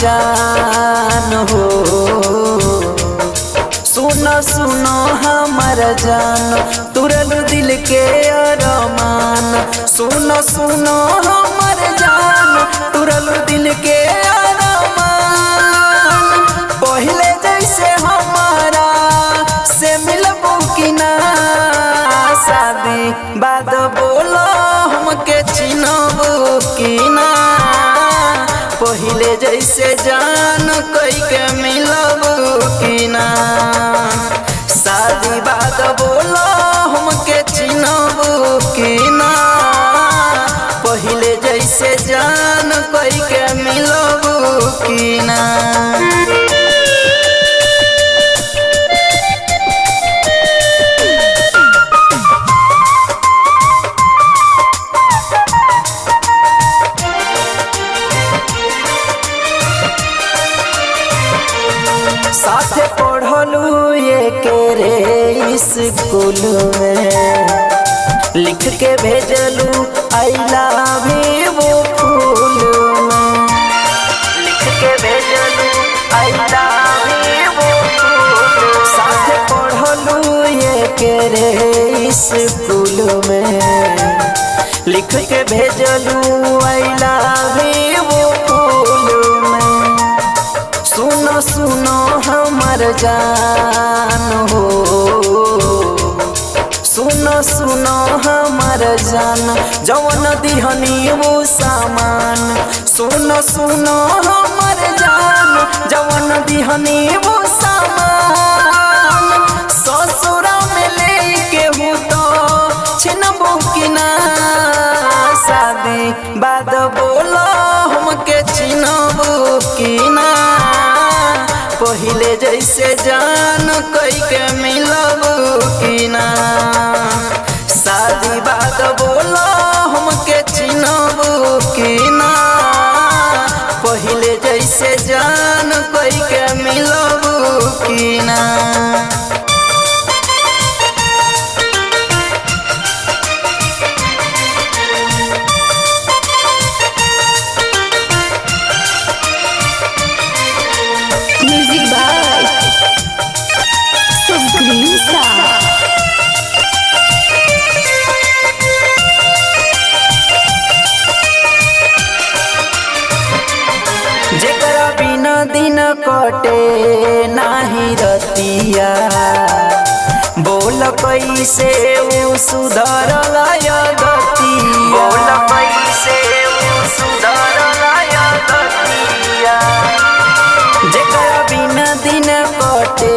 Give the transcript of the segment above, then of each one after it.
जान हो। सुनो सुनो हमर जान तुरल दिल के अरमान। सुनो सुनो हमर जान तुरल दिल के अरमान। पहले जैसे हमारा से मिलबू कि ना, शादी बाद बोलो हमके चिन्हबू कि ना। पहले जैसे जान कोई के मिलबू कि ना, शादी बाद बोलो हमके चिन्हबू कि ना। पहले जैसे जान कोई के मिलबू कि ना। साथे पढ़लू ये के रे स्कूल में, लिख के भेजलू आई लव यू फूल में। लिख के भेजलू आई लव यू फूल। साथे पढ़लू ये के रे स्कूल में, लिख के भेजलू आई लव यू फूल में। सुनो सुनो हमर जान हो। सुनो सुनो हमर जान जवन दिहनी वो सामान। सुनो सुनो हमर जान जवन दिहनी वो सामान। ससुरा में लेके हूँ तो छिनबू कि ना, शादी बाद बोलो हमके चिन्हबू कि ना। पहले जैसे जान कोई के मिलबू कि ना, शादी बाद बोलो हमके चिन्हबू कि ना। पहले जैसे जान कोई के मिलबू कि ना। जेकरा बिना दिन कटे नाही रतिया, बोल कैसे उ सुधरल गतिया। बोल कैसे उ सुधरल गतिया। जेकरा बिना दिन कटे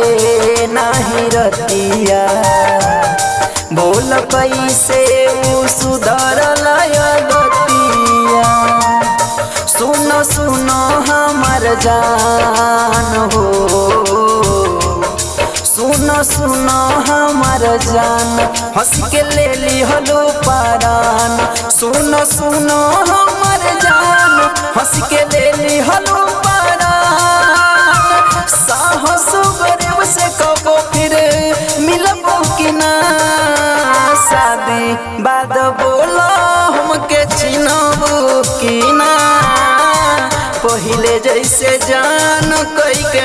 नाही रतिया, बोल कैसे उ सुधरल गतिया। सुनो सुनो हमर जान हो। सुनो सुनो हमर जान हंस के ले ली हलो परान। सुनो सुनो हमर जान हंस के ले ली हलो परान। साहस गरीब से कबो फिर मिलबू कि ना, शादी बाद बोलो हमके चिन्हबू कि ना। पहले जैसे जान कोई के